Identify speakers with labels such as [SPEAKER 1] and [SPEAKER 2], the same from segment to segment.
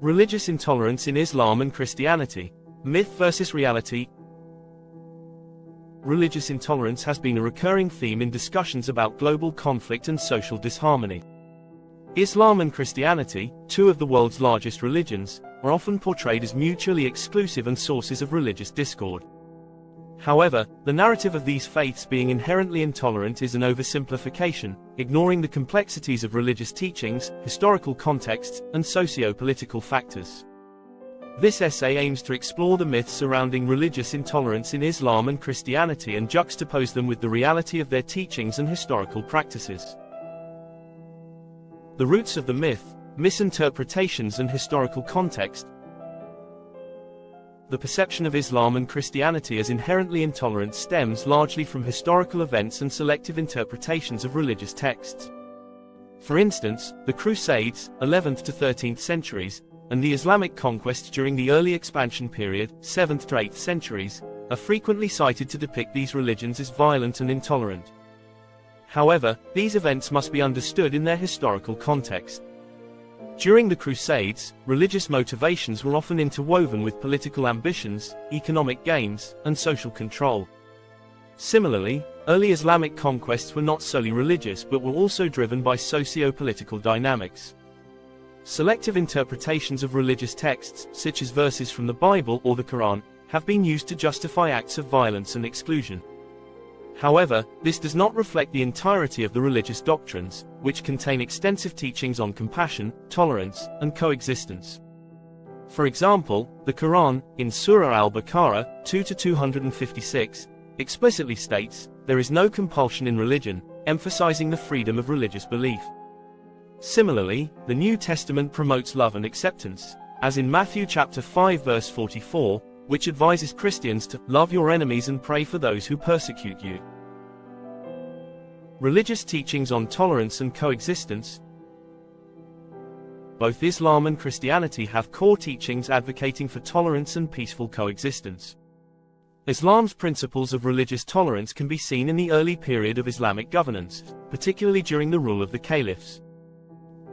[SPEAKER 1] Religious intolerance in Islam and Christianity. Myth versus reality. Religious intolerance has been a recurring theme in discussions about global conflict and social disharmony. Islam and Christianity, two of the world's largest religions, are often portrayed as mutually exclusive and sources of religious discord. However, the narrative of these faiths being inherently intolerant is an oversimplification, ignoring the complexities of religious teachings, historical contexts, and socio-political factors. This essay aims to explore the myths surrounding religious intolerance in Islam and Christianity and juxtapose them with the reality of their teachings and historical practices. The roots of the myth, misinterpretations and historical context. The perception of Islam and Christianity as inherently intolerant stems largely from historical events and selective interpretations of religious texts. For instance, the Crusades, 11th to 13th centuries, and the Islamic conquest during the early expansion period, 7th to 8th centuries, are frequently cited to depict these religions as violent and intolerant. However, these events must be understood in their historical context. During the Crusades, religious motivations were often interwoven with political ambitions, economic gains, and social control. Similarly, early Islamic conquests were not solely religious but were also driven by socio-political dynamics. Selective interpretations of religious texts, such as verses from the Bible or the Quran, have been used to justify acts of violence and exclusion. However, this does not reflect the entirety of the religious doctrines, which contain extensive teachings on compassion, tolerance, and coexistence. For example, the Quran, in Surah Al-Baqarah, 2-256, explicitly states, "There is no compulsion in religion," emphasizing the freedom of religious belief. Similarly, the New Testament promotes love and acceptance, as in Matthew chapter 5 verse 44, which advises Christians to love your enemies and pray for those who persecute you. Religious teachings on tolerance and coexistence. Both Islam and Christianity have core teachings advocating for tolerance and peaceful coexistence. Islam's principles of religious tolerance can be seen in the early period of Islamic governance, particularly during the rule of the caliphs.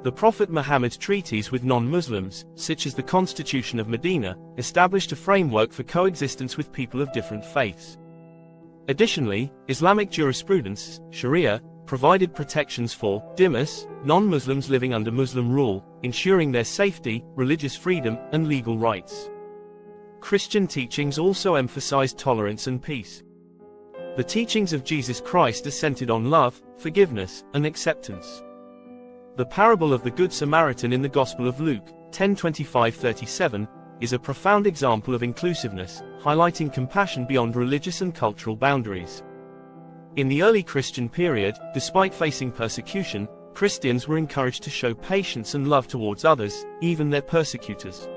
[SPEAKER 1] The Prophet Muhammad's treaties with non-Muslims, such as the Constitution of Medina, established a framework for coexistence with people of different faiths. Additionally, Islamic jurisprudence, Sharia, provided protections for dhimmis, non-Muslims living under Muslim rule, ensuring their safety, religious freedom, and legal rights. Christian teachings also emphasized tolerance and peace. The teachings of Jesus Christ are centered on love, forgiveness, and acceptance. The parable of the Good Samaritan in the Gospel of Luke, 10:25-37, is a profound example of inclusiveness, highlighting compassion beyond religious and cultural boundaries. In the early Christian period, despite facing persecution, Christians were encouraged to show patience and love towards others, even their persecutors.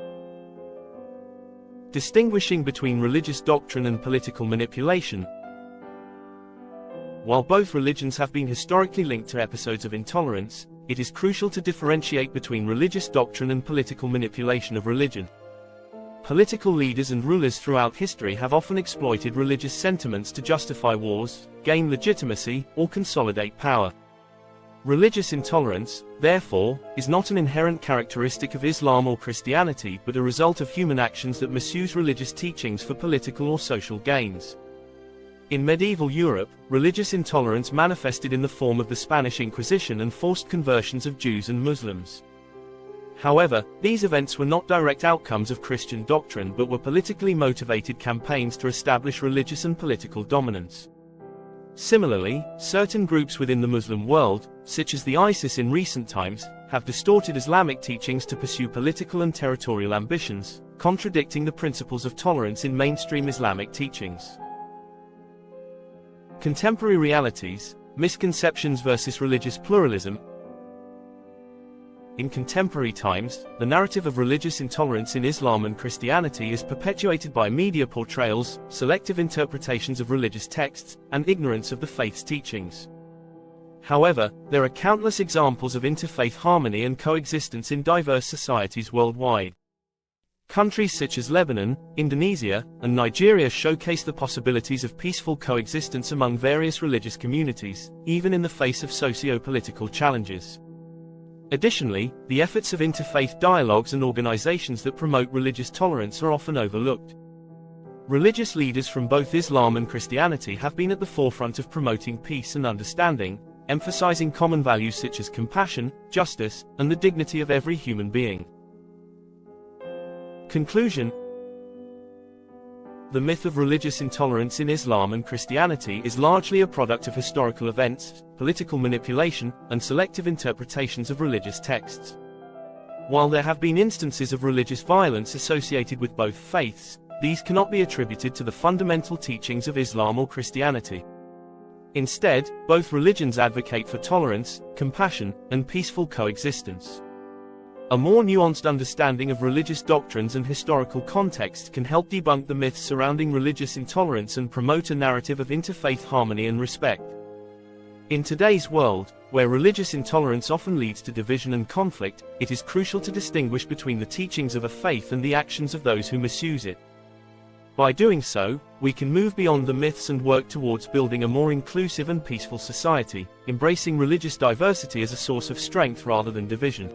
[SPEAKER 1] Distinguishing between religious doctrine and political manipulation. While both religions have been historically linked to episodes of intolerance, it is crucial to differentiate between religious doctrine and political manipulation of religion. Political leaders and rulers throughout history have often exploited religious sentiments to justify wars, gain legitimacy, or consolidate power. Religious intolerance, therefore, is not an inherent characteristic of Islam or Christianity but a result of human actions that misuse religious teachings for political or social gains. In medieval Europe, religious intolerance manifested in the form of the Spanish Inquisition and forced conversions of Jews and Muslims. However, these events were not direct outcomes of Christian doctrine but were politically motivated campaigns to establish religious and political dominance. Similarly, certain groups within the Muslim world, such as the ISIS in recent times, have distorted Islamic teachings to pursue political and territorial ambitions, contradicting the principles of tolerance in mainstream Islamic teachings. Contemporary realities, misconceptions versus religious pluralism. In contemporary times, the narrative of religious intolerance in Islam and Christianity is perpetuated by media portrayals, selective interpretations of religious texts, and ignorance of the faith's teachings. However, there are countless examples of interfaith harmony and coexistence in diverse societies worldwide. Countries such as Lebanon, Indonesia, and Nigeria showcase the possibilities of peaceful coexistence among various religious communities, even in the face of socio-political challenges. Additionally, the efforts of interfaith dialogues and organizations that promote religious tolerance are often overlooked. Religious leaders from both Islam and Christianity have been at the forefront of promoting peace and understanding, emphasizing common values such as compassion, justice, and the dignity of every human being. Conclusion: the myth of religious intolerance in Islam and Christianity is largely a product of historical events, political manipulation, and selective interpretations of religious texts. While there have been instances of religious violence associated with both faiths, these cannot be attributed to the fundamental teachings of Islam or Christianity. Instead, both religions advocate for tolerance, compassion, and peaceful coexistence. A more nuanced understanding of religious doctrines and historical context can help debunk the myths surrounding religious intolerance and promote a narrative of interfaith harmony and respect. In today's world, where religious intolerance often leads to division and conflict, it is crucial to distinguish between the teachings of a faith and the actions of those who misuse it. By doing so, we can move beyond the myths and work towards building a more inclusive and peaceful society, embracing religious diversity as a source of strength rather than division.